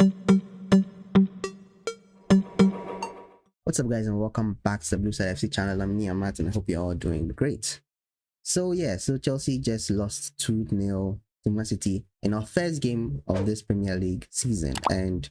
What's up, guys, and welcome back to the Blue Side FC channel. I'm Nia Matt, and I hope you're all doing great. So Chelsea just lost 2-0 to Man City in our first game of this Premier League season. And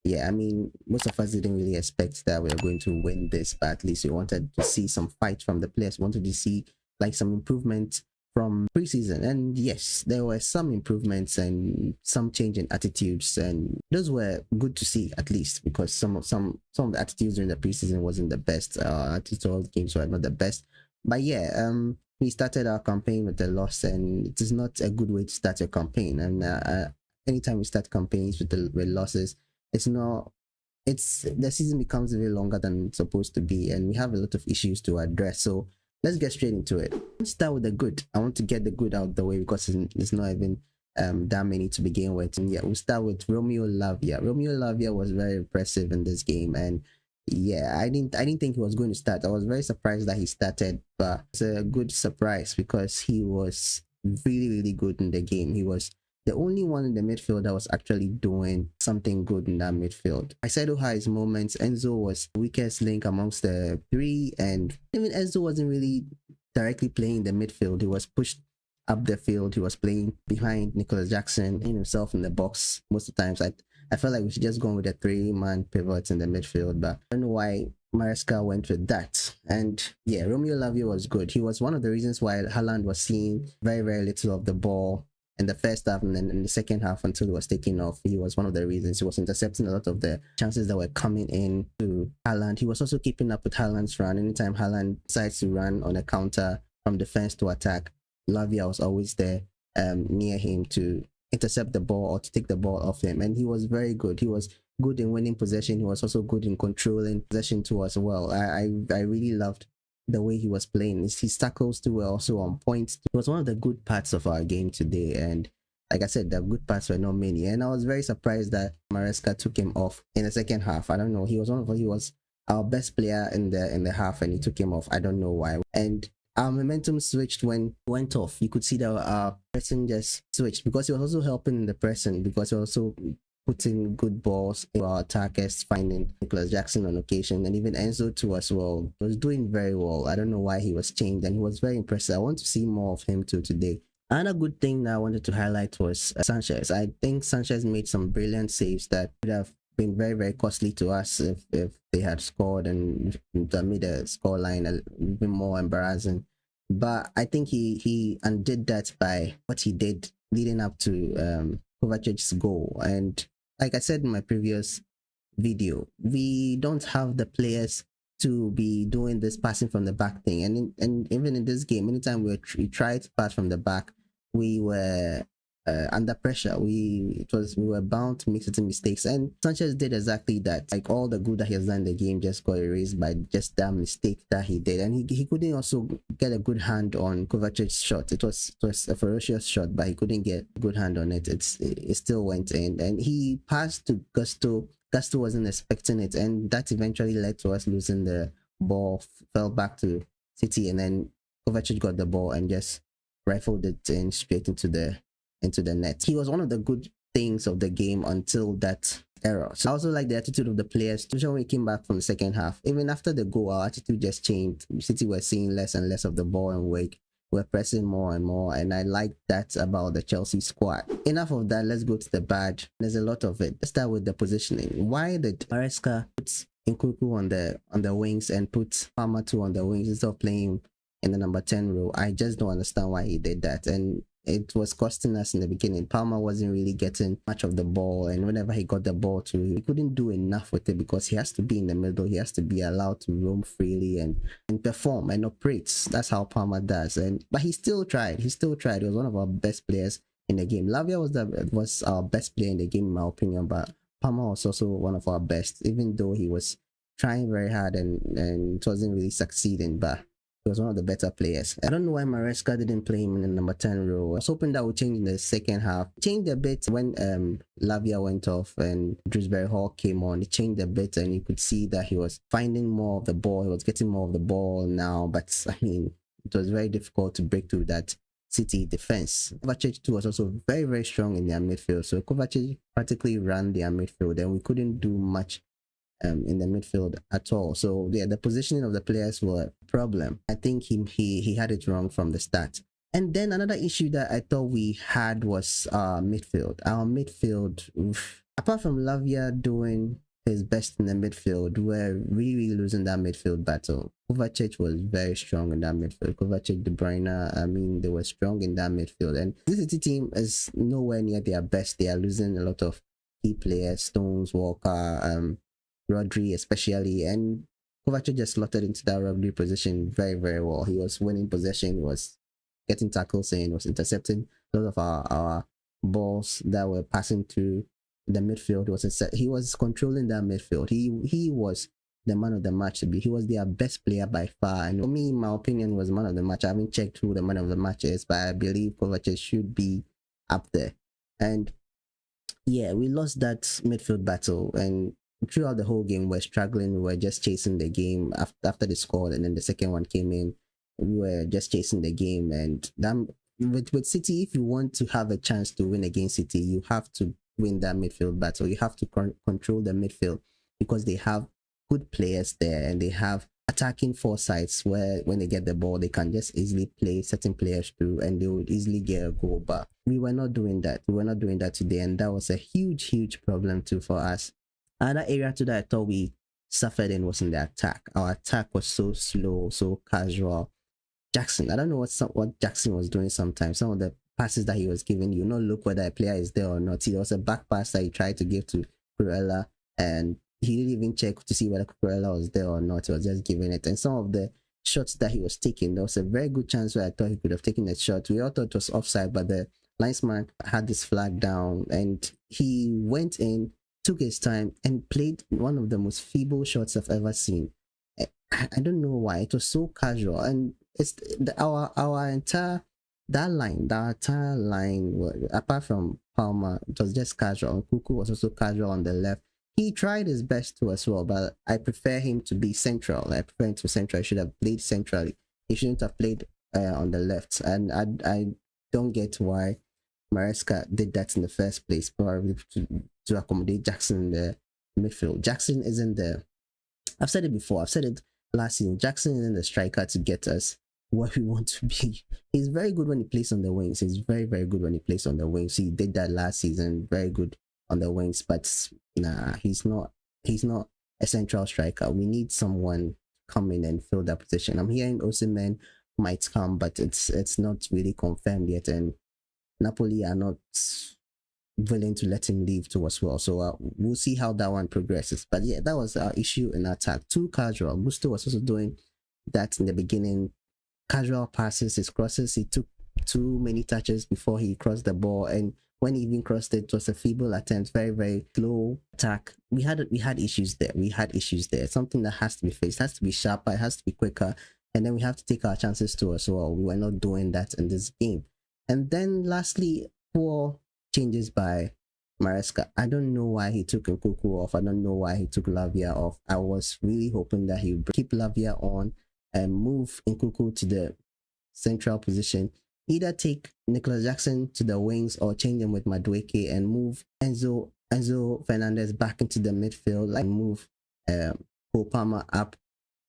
yeah, I mean, most of us didn't really expect that we were going to win this, but at least we wanted to see some fight from the players. We wanted to see like some improvement from preseason, and yes, there were some improvements and some change in attitudes, and those were good to see, at least, because some of the attitudes during the preseason wasn't the best. Attitude games were not the best, but yeah, we started our campaign with a loss, and it is not a good way to start a campaign. And anytime we start campaigns with losses, it's not. It's the season becomes a bit longer than it's supposed to be, and we have a lot of issues to address. So let's get straight into it. Let's start with the good. I want to get the good out of the way because it's not even that many to begin with. And yeah, we'll start with Romeo Lavia. Romeo Lavia was very impressive in this game, and yeah, I didn't think he was going to start. I was very surprised that he started, but it's a good surprise because he was really good in the game. He was the only one in the midfield that was actually doing something good in that midfield. I said had his moments. Enzo was the weakest link amongst the three, and even Enzo wasn't really directly playing the midfield. He was pushed up the field. He was playing behind Nicholas Jackson, himself in the box most of the times. I felt like we should just go with a 3-man pivot in the midfield, but I don't know why Maresca went with that. And yeah, Romeo Lavia was good. He was one of the reasons why Haaland was seeing very little of the ball in the first half, and then in the second half until he was taking off. He was one of the reasons. He was intercepting a lot of the chances that were coming in to Haaland. He was also keeping up with Haaland's run. Anytime Haaland decides to run on a counter from defense to attack, Lavia was always there near him to intercept the ball or to take the ball off him. And he was very good. He was good in winning possession. He was also good in controlling possession too as well. I really loved the way he was playing. His tackles too were also on point. It was one of the good parts of our game today, and like I said, the good parts were not many, and I was very surprised that Maresca took him off in the second half. I don't know, he was our best player in the half, and he took him off. I don't know why. And our momentum switched when he went off. You could see that our pressing just switched because he was also helping in the pressing, because he was also putting good balls in our attackers, finding Nicholas Jackson on occasion, and even Enzo too as well. He was doing very well. I don't know why he was changed, and he was very impressive. I want to see more of him too today. Another good thing that I wanted to highlight was Sanchez. I think Sanchez made some brilliant saves that would have been very costly to us if they had scored and made the scoreline even more embarrassing. But I think he undid that by what he did leading up to Kovacic's goal. And like I said in my previous video, we don't have the players to be doing this passing from the back thing. And even in this game, anytime we tried to pass from the back, we were under pressure. We were bound to make certain mistakes, and Sanchez did exactly that. Like, all the good that he has done in the game just got erased by just that mistake that he did. And he couldn't also get a good hand on Kovacic's shot. It was a ferocious shot, but he couldn't get a good hand on it. It still went in, and he passed to Gusto. Gusto wasn't expecting it, and that eventually led to us losing the ball. Fell back to City, and then Kovacic got the ball and just rifled it in straight into the net. He was one of the good things of the game until that error. So I also like the attitude of the players, especially when we came back from the second half. Even after the goal, our attitude just changed. City were seeing less and less of the ball, and we're pressing more and more, and I like that about the Chelsea squad. Enough of that, let's go to the bad. There's a lot of it. Let's start with the positioning. Why did Maresca put Nkunku on the wings and put Palmer 2 on the wings instead of playing in the number 10 role? I just don't understand why he did that, and it was costing us in the beginning. Palmer wasn't really getting much of the ball, and whenever he got the ball too, he couldn't do enough with it because he has to be in the middle. He has to be allowed to roam freely and perform and operate. That's how Palmer does. But he still tried. He was one of our best players in the game. Lavia was our best player in the game, in my opinion, but Palmer was also one of our best, even though he was trying very hard and it wasn't really succeeding. But he was one of the better players. I don't know why Maresca didn't play him in the number 10 role. I was hoping that would change in the second half. It changed a bit when Lavia went off and Dewsbury Hall came on. It changed a bit, and you could see that he was finding more of the ball. He was getting more of the ball now, but I mean, it was very difficult to break through that City defense. Kovacic too was also very, very strong in their midfield. So Kovacic practically ran their midfield, and we couldn't do much in the midfield at all. So yeah, the positioning of the players were a problem. I think he had it wrong from the start. And then another issue that I thought we had was midfield. Our midfield, oof. Apart from Lavia doing his best in the midfield, we're really losing that midfield battle. Kovacic was very strong in that midfield. Kovacic, De Bruyne, I mean, they were strong in that midfield. And this City team is nowhere near their best. They are losing a lot of key players, Stones, Walker, Rodri especially, and Kovacic just slotted into that Rodri position very, very well. He was winning possession, he was getting tackles, and was intercepting a lot of our balls that were passing through the midfield. He was controlling that midfield. He was the man of the match to be. He was their best player by far. And for me, my opinion, was man of the match. I haven't checked who the man of the match is, but I believe Kovacic should be up there. And yeah, we lost that midfield battle, and throughout the whole game, we're struggling. We were just chasing the game after the score, and then the second one came in. We were just chasing the game, and that, with City, if you want to have a chance to win against City, you have to win that midfield battle. You have to control the midfield, because they have good players there, and they have attacking foresights where when they get the ball, they can just easily play certain players through, and they would easily get a goal. But we were not doing that. We were not doing that today, and that was a huge problem too for us. Another area too that I thought we suffered in was in the attack. Our attack was so slow, so casual. Jackson, I don't know what Jackson was doing sometimes. Some of the passes that he was giving, you not look whether a player is there or not. There was a back pass that he tried to give to Kurella, and he didn't even check to see whether Kurella was there or not. He was just giving it. And some of the shots that he was taking, there was a very good chance where I thought he could have taken a shot. We all thought it was offside, but the linesman had this flag down, and he went in, took his time, and played one of the most feeble shots I've ever seen. I don't know why. It was so casual, and it's our entire line, apart from Palmer, it was just casual. And Kuku was also casual on the left. He tried his best to as well, but I prefer him to be central. I prefer him to central. He should have played centrally. He shouldn't have played on the left. And I don't get why Maresca did that in the first place, probably to accommodate Jackson in the midfield. Jackson isn't the, I've said it before, I've said it last season, Jackson isn't the striker to get us where we want to be. He's very good when he plays on the wings. He's very good when he plays on the wings. He did that last season, very good on the wings, but nah, he's not a central striker. We need someone to come in and fill that position. I'm hearing Osimhen might come, but it's not really confirmed yet, and Napoli are not willing to let him leave too as well. So we'll see how that one progresses. But yeah, that was our issue in attack. Too casual. Gusto was also doing that in the beginning. Casual passes, his crosses. He took too many touches before he crossed the ball, and when he even crossed it, it was a feeble attempt. Very slow attack. We had issues there. It's something that has to be faced. It has to be sharper. It has to be quicker. And then we have to take our chances too as well. We were not doing that in this game. And then lastly, poor changes by Maresca. I don't know why he took Nkunku off. I don't know why he took Lavia off. I was really hoping that he would keep Lavia on and move Nkunku to the central position. Either take Nicholas Jackson to the wings or change him with Madueke and move Enzo Fernandez back into the midfield, like move Palmer up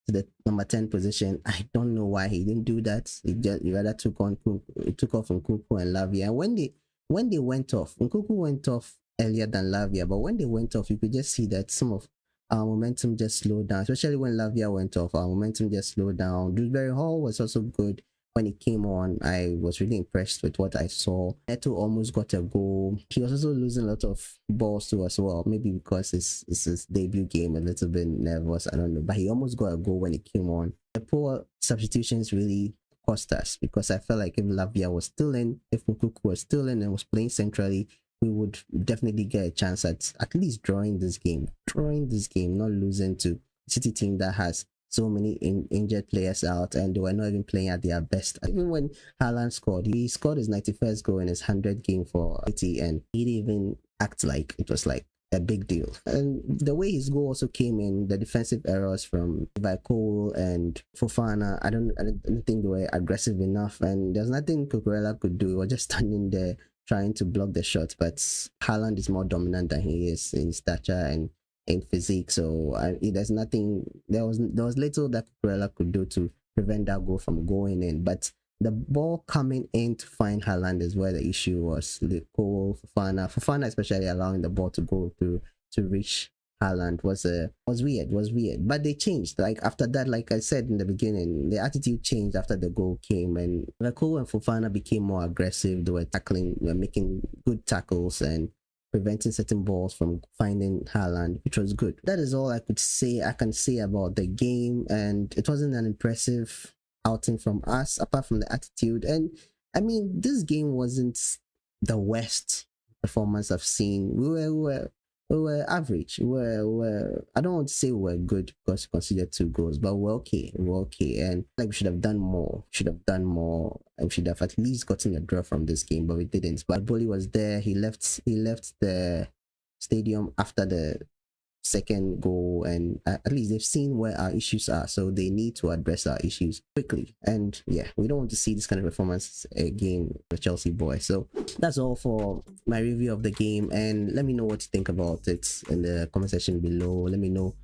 to the number 10 position. I don't know why he didn't do that. He rather took off Nkunku and Lavia. And when they went off, Nkunku went off earlier than Lavia, but when they went off, you could just see that some of our momentum just slowed down, especially when Lavia went off. Our momentum just slowed down. Dewsbury Hall was also good when he came on. I was really impressed with what I saw. Neto almost got a goal. He was also losing a lot of balls too as well, maybe because it's his debut game, a little bit nervous, I don't know, but he almost got a goal when he came on. The poor substitutions really cost us, because I felt like if Lavia was still in, if Nkunku was still in and was playing centrally, we would definitely get a chance at least drawing this game, not losing to a City team that has so many injured players out, and they were not even playing at their best. Even when Haaland scored, he scored his 91st goal in his 100th game for City, and he didn't even act like it was like a big deal. And the way his goal also came in, the defensive errors from Cole and Fofana, I don't think they were aggressive enough, and there's nothing Cucurella could do. He was just standing there trying to block the shots, but Haaland is more dominant than he is in stature and in physique, so there's nothing, there was little that Cucurella could do to prevent that goal from going in. But the ball coming in to find Haaland is where the issue was. Cole, Fofana especially allowing the ball to go through to reach Haaland was weird. But they changed. Like after that, like I said in the beginning, the attitude changed after the goal came, and Cole and Fofana became more aggressive. They were making good tackles and preventing certain balls from finding Haaland, which was good. That is all I can say about the game, and it wasn't an impressive outing from us apart from the attitude. And I mean, this game wasn't the worst performance I've seen. We were average. We were I don't want to say we were good because we considered 2 goals, but we're okay. And like we should have done more. And we should have at least gotten a draw from this game, but we didn't. But Bully was there. He left the stadium after the second goal, and at least they've seen where our issues are, so they need to address our issues quickly. And yeah, we don't want to see this kind of performance again, the Chelsea boy. So that's all for my review of the game, and let me know what you think about it in the comment section below. Let me know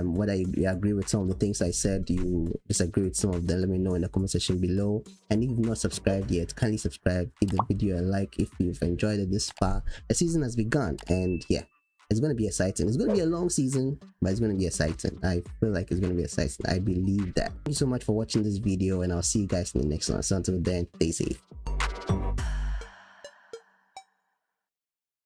whether you agree with some of the things I said, you disagree with some of them. Let me know in the comment section below. And if you've not subscribed yet, kindly subscribe, give the video a like if you've enjoyed it this far. The season has begun, and yeah, it's going to be exciting. It's going to be a long season, but it's going to be exciting. I feel like it's going to be exciting. I believe that. Thank you so much for watching this video, and I'll see you guys in the next one. So until then, stay safe.